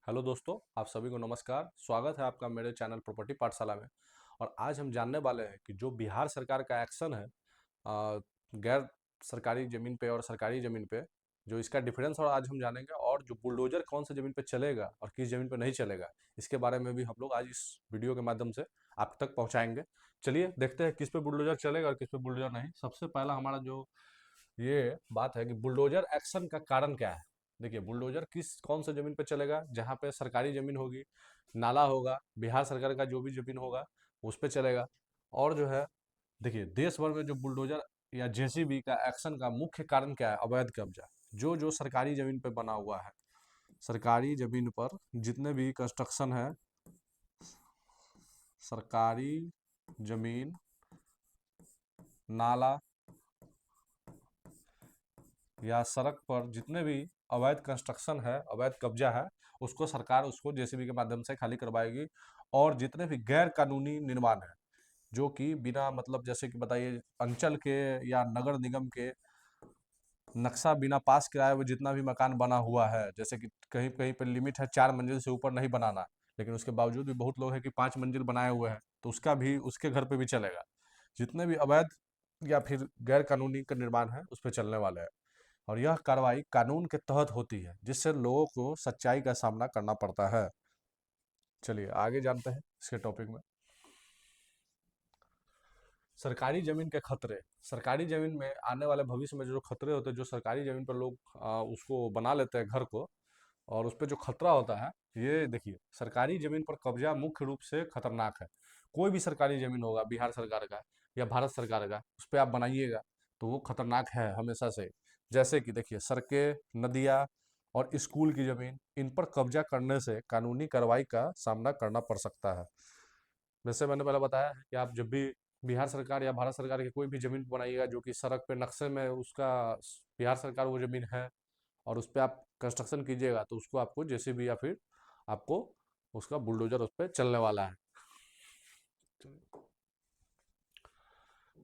Hello दोस्तों, आप सभी को नमस्कार। स्वागत है आपका मेरे चैनल प्रॉपर्टी पाठशाला में। और आज हम जानने वाले हैं कि जो बिहार सरकार का एक्शन है गैर सरकारी ज़मीन पे और सरकारी ज़मीन पे, जो इसका डिफरेंस और आज हम जानेंगे। और जो बुलडोजर कौन सी ज़मीन पे चलेगा और किस ज़मीन पे नहीं चलेगा, इसके बारे में भी हम लोग आज इस वीडियो के माध्यम से आप तक पहुंचाएंगे। चलिए देखते हैं किस पे बुलडोजर चलेगा और किस पे बुलडोजर नहीं। सबसे पहला हमारा जो ये बात है कि बुलडोजर एक्शन का कारण क्या है। देखिए, बुलडोजर किस कौन सा जमीन पे चलेगा, जहाँ पे सरकारी जमीन होगी, नाला होगा, बिहार सरकार का जो भी जमीन होगा उस पे चलेगा। और जो है, देखिए देश भर में जो बुलडोजर या जेसीबी का एक्शन का मुख्य कारण क्या है? अवैध कब्जा। जो जो सरकारी जमीन पे बना हुआ है, सरकारी जमीन पर जितने भी कंस्ट्रक्शन है, सरकारी जमीन, नाला या सड़क पर जितने भी अवैध कंस्ट्रक्शन है, अवैध कब्जा है, उसको सरकार उसको जेसीबी के माध्यम से खाली करवाएगी। और जितने भी गैर कानूनी निर्माण है, जो कि बिना मतलब जैसे कि बताइए अंचल के या नगर निगम के नक्शा बिना पास कराए हुए जितना भी मकान बना हुआ है, जैसे कि कहीं कहीं पर लिमिट है 4 मंजिल से ऊपर नहीं बनाना, लेकिन उसके बावजूद भी बहुत लोग हैं कि 5 मंजिल बनाए हुए हैं, तो उसका भी उसके घर पे भी चलेगा। जितने भी अवैध या फिर गैर कानूनी का निर्माण है उस पर चलने वाले हैं। और यह कार्रवाई कानून के तहत होती है, जिससे लोगों को सच्चाई का सामना करना पड़ता है। चलिए आगे जानते हैं इसके टॉपिक में। सरकारी जमीन के खतरे। सरकारी जमीन में आने वाले भविष्य में जो खतरे होते हैं, जो सरकारी जमीन पर लोग उसको बना लेते हैं घर को, और उस पे जो खतरा होता है, ये देखिए, सरकारी जमीन पर कब्जा मुख्य रूप से खतरनाक है। कोई भी सरकारी जमीन होगा बिहार सरकार का या भारत सरकार का, उस पे आप बनाइएगा तो वो खतरनाक है हमेशा से। जैसे कि देखिए, सड़कें, नदियाँ और स्कूल की जमीन, इन पर कब्जा करने से कानूनी कार्रवाई का सामना करना पड़ सकता है। जैसे मैंने पहले बताया है कि आप जब भी बिहार सरकार या भारत सरकार की कोई भी जमीन बनाइएगा जो कि सड़क पे नक्शे में उसका बिहार सरकार वो जमीन है, और उस पे आप कंस्ट्रक्शन कीजिएगा, तो उसको आपको जेसीबी या फिर आपको उसका बुलडोजर उस पे चलने वाला है।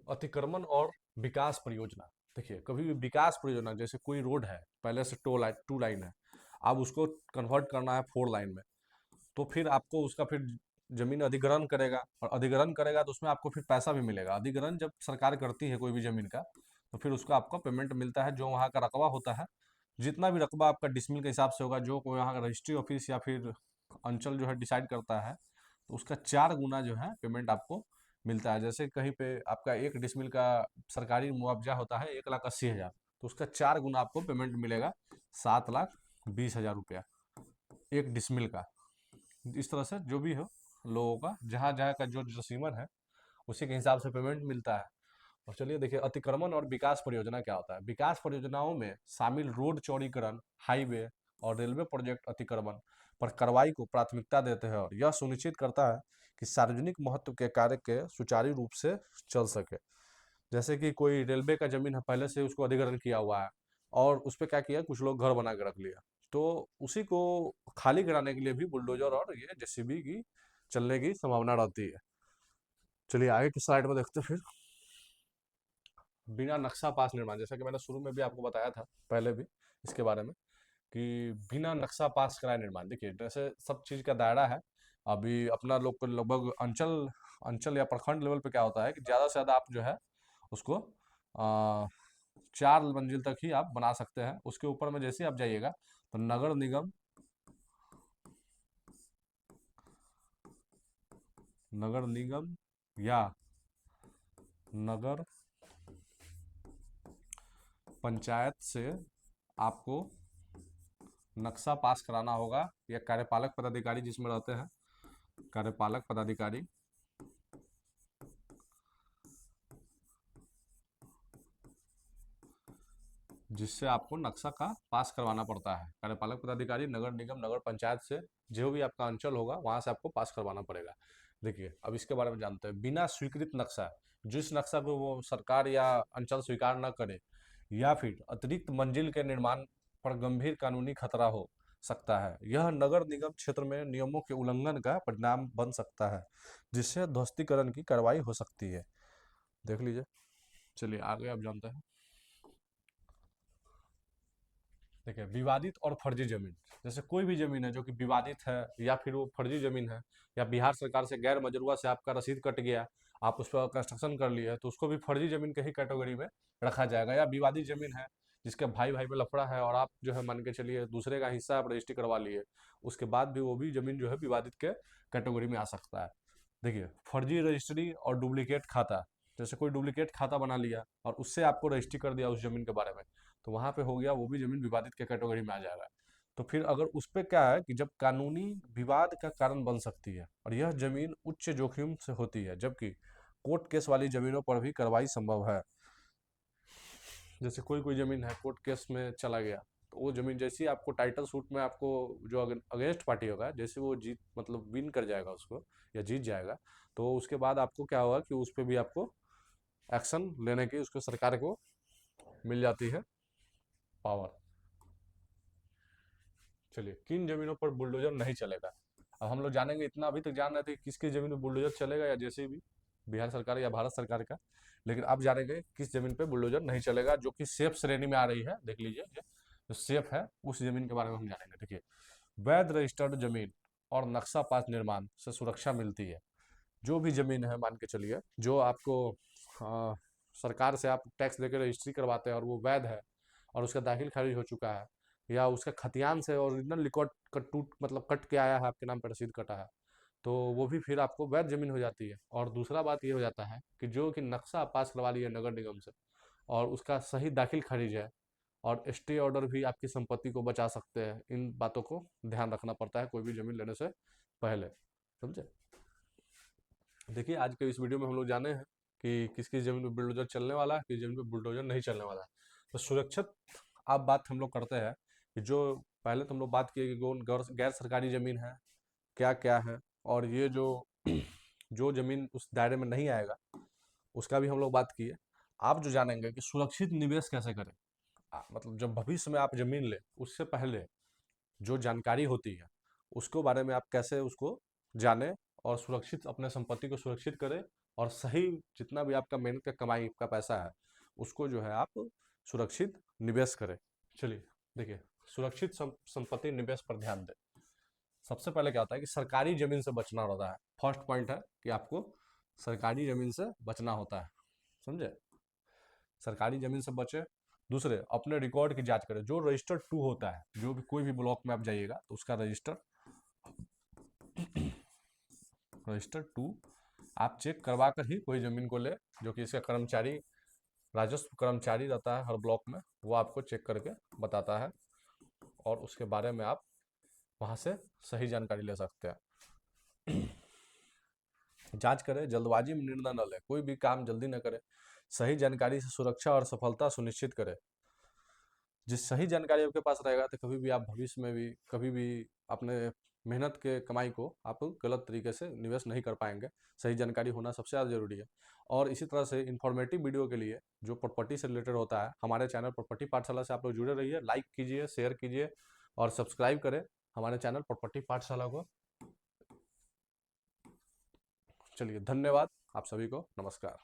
अतिक्रमण और विकास परियोजना। देखिए, कभी भी विकास परियोजना, जैसे कोई रोड है, पहले से 2 लाइन है, अब उसको कन्वर्ट करना है 4 लाइन में, तो फिर आपको उसका फिर जमीन अधिग्रहण करेगा, और अधिग्रहण करेगा तो उसमें आपको फिर पैसा भी मिलेगा। अधिग्रहण जब सरकार करती है कोई भी जमीन का, तो फिर उसका आपको पेमेंट मिलता है, जो वहाँ का रकबा होता है, जितना भी रकबा आपका डिसमिल के हिसाब से होगा, जो कोई वहाँ का रजिस्ट्री ऑफिस या फिर अंचल जो है डिसाइड करता है, तो उसका 4 गुना जो है पेमेंट आपको मिलता है। जैसे कहीं पे आपका 1 डिसमिल का सरकारी मुआवजा होता है 1,80,000, तो उसका 4 गुना आपको पेमेंट मिलेगा, 7,20,000 रुपया 1 डिसमिल का। इस तरह से जो भी हो, लोगों का जहाँ जहाँ का जो सीमन है, उसी के हिसाब से पेमेंट मिलता है। और चलिए देखिए, अतिक्रमण और विकास परियोजना क्या होता है। विकास परियोजनाओं में शामिल रोड चौड़ीकरण, हाईवे और रेलवे प्रोजेक्ट अतिक्रमण पर कार्रवाई को प्राथमिकता देते हैं, और यह सुनिश्चित करता है कि सार्वजनिक महत्व के कार्य के सुचारू रूप से चल सके। जैसे कि कोई रेलवे का जमीन है, पहले से उसको अधिग्रहण किया हुआ है, और उस पर क्या किया, कुछ लोग घर बना के रख लिया, तो उसी को खाली कराने के लिए भी बुलडोजर और ये जेसीबी की चलने की संभावना रहती है। चलिए आगे की स्लाइड में देखते हैं फिर। बिना नक्शा पास निर्माण, जैसा कि मैंने शुरू में भी आपको बताया था पहले भी इसके बारे में, कि बिना नक्शा पास कराए निर्माण। देखिए, जैसे सब चीज़ का दायरा है। अभी अपना लोग को लगभग अंचल अंचल या प्रखंड लेवल पे क्या होता है कि ज़्यादा से ज़्यादा आप जो है उसको 4 मंजिल तक ही आप बना सकते हैं। उसके ऊपर में जैसे ही आप जाइएगा, तो नगर निगम, नगर निगम या नगर पंचायत से आपको नक्शा पास कराना होगा, या कार्यपालक पदाधिकारी जिसमें रहते हैं, कार्यपालक पदाधिकारी, जिससे आपको नक्शा का पास करवाना पड़ता है। कार्यपालक पदाधिकारी, नगर निगम, नगर पंचायत से, जो भी आपका अंचल होगा वहां से आपको पास करवाना पड़ेगा। देखिए, अब इसके बारे में जानते हैं। बिना स्वीकृत नक्शा, जिस नक्शा को वो सरकार या अंचल स्वीकार न करे, या फिर अतिरिक्त मंजिल के निर्माण पर गंभीर कानूनी खतरा हो सकता है, यह नगर निगम क्षेत्र में नियमों के उल्लंघन का परिणाम बन सकता है, जिससे ध्वस्तीकरण की कार्रवाई हो सकती है। देख लीजिए। चलिए आगे आप जानते हैं। देखिए, विवादित और फर्जी जमीन, जैसे कोई भी जमीन है जो कि विवादित है या फिर वो फर्जी जमीन है, या बिहार सरकार से गैर मजरूआ से आपका रसीद कट गया, आप उस पर कंस्ट्रक्शन कर लिए, तो उसको भी फर्जी जमीन के ही कैटेगरी में रखा जाएगा। या विवादित जमीन है जिसके भाई भाई में लफड़ा है और आप जो है मान के चलिए दूसरे का हिस्सा आप रजिस्ट्री करवा लिए, उसके बाद भी वो भी जमीन जो है विवादित के कैटेगरी में आ सकता है। देखिए, फर्जी रजिस्ट्री और डुप्लीकेट खाता, जैसे कोई डुप्लीकेट खाता बना लिया और उससे आपको रजिस्ट्री कर दिया उस जमीन के बारे में, तो वहां पे हो गया, वो भी जमीन विवादित के कैटेगरी में आ जाएगा। तो फिर अगर उस पे क्या है कि जब कानूनी विवाद का कारण बन सकती है और यह जमीन उच्च जोखिम से होती है, जबकि कोर्ट केस वाली जमीनों पर भी कार्रवाई संभव है। जैसे कोई कोई जमीन है कोर्ट केस में चला गया, तो वो जमीन जैसे ही आपको टाइटल सूट में आपको जो अगेंस्ट पार्टी होगा, जैसे वो जीत मतलब विन कर जाएगा उसको या जीत जाएगा, तो उसके बाद आपको क्या होगा कि उस पर भी आपको एक्शन लेने की उसको सरकार को मिल जाती है पावर। चलिए, किन जमीनों पर बुलडोजर नहीं चलेगा। अब हम लोग जानेंगे, इतना अभी तक जान रहे थे कि किसकी जमीन पे बुलडोजर चलेगा या जैसे भी बिहार सरकार या भारत सरकार का, लेकिन अब जानेंगे किस जमीन पे बुलडोजर नहीं चलेगा, जो कि सेफ श्रेणी में आ रही है। देख लीजिए, ये जो सेफ है उस जमीन के बारे में हम जानेंगे। देखिए, वैध रजिस्टर्ड जमीन और नक्शा पास निर्माण से सुरक्षा मिलती है। जो भी जमीन है मान के चलिए, जो आपको सरकार से आप टैक्स देकर रजिस्ट्री करवाते हैं और वो वैध है और उसका दाखिल खारिज हो चुका है, या उसका खतियान से ओरिजिनल रिकॉर्ड कट टूट मतलब कट के आया है, आपके नाम पर रसीद कटा है, तो वो भी फिर आपको वैध जमीन हो जाती है। और दूसरा बात ये हो जाता है कि जो कि नक्शा पास करवा लिया नगर निगम से और उसका सही दाखिल खारिज है, और स्टे ऑर्डर भी आपकी संपत्ति को बचा सकते हैं। इन बातों को ध्यान रखना पड़ता है कोई भी जमीन लेने से पहले, समझे। देखिए, आज के इस वीडियो में हम लोग जाने हैं कि किस किस जमीन पे बुलडोजर चलने वाला है, किस जमीन पे बुलडोजर नहीं चलने वाला है। तो सुरक्षित आप बात हम लोग करते हैं कि जो पहले तो हम लोग बात किए कि कौन गैर सरकारी जमीन है, क्या क्या है, और ये जो जो जमीन उस दायरे में नहीं आएगा उसका भी हम लोग बात किए। आप जो जानेंगे कि सुरक्षित निवेश कैसे करें। मतलब जब भविष्य में आप जमीन ले उससे पहले जो जानकारी होती है उसको बारे में आप कैसे उसको जाने और सुरक्षित अपने संपत्ति को सुरक्षित करें, और सही जितना भी आपका मेहनत का कमाई का पैसा है उसको जो है आप सुरक्षित निवेश करें। चलिए, देखिए, सुरक्षित संपत्ति निवेश पर ध्यान दें। सबसे पहले क्या होता है कि सरकारी जमीन से बचना होता है। फर्स्ट पॉइंट है कि आपको सरकारी जमीन से बचना होता है, समझे। सरकारी जमीन से बचे। दूसरे, अपने रिकॉर्ड की जांच करें। जो रजिस्टर्ड टू होता है, जो भी कोई भी ब्लॉक में आप जाइएगा तो उसका रजिस्टर टू आप चेक करवा कर ही कोई जमीन को ले। जो कि इसका कर्मचारी, राजस्व कर्मचारी रहता है हर ब्लॉक में, वो आपको चेक करके बताता है और उसके बारे में आप वहां से सही जानकारी ले सकते हैं। जांच करें, जल्दबाजी में निर्णय न ले, कोई भी काम जल्दी न करें। सही जानकारी से सुरक्षा और सफलता सुनिश्चित करें। जिस सही जानकारी आपके पास रहेगा तो कभी भी आप भविष्य में भी कभी भी अपने मेहनत के कमाई को आप गलत तरीके से निवेश नहीं कर पाएंगे। सही जानकारी होना सबसे ज़्यादा जरूरी है। और इसी तरह से इन्फॉर्मेटिव वीडियो के लिए जो प्रॉपर्टी से रिलेटेड होता है, हमारे चैनल प्रॉपर्टी पाठशाला से आप लोग जुड़े रहिए। लाइक कीजिए, शेयर कीजिए और सब्सक्राइब करें हमारे चैनल प्रॉपर्टी पाठशाला को। चलिए, धन्यवाद आप सभी को, नमस्कार।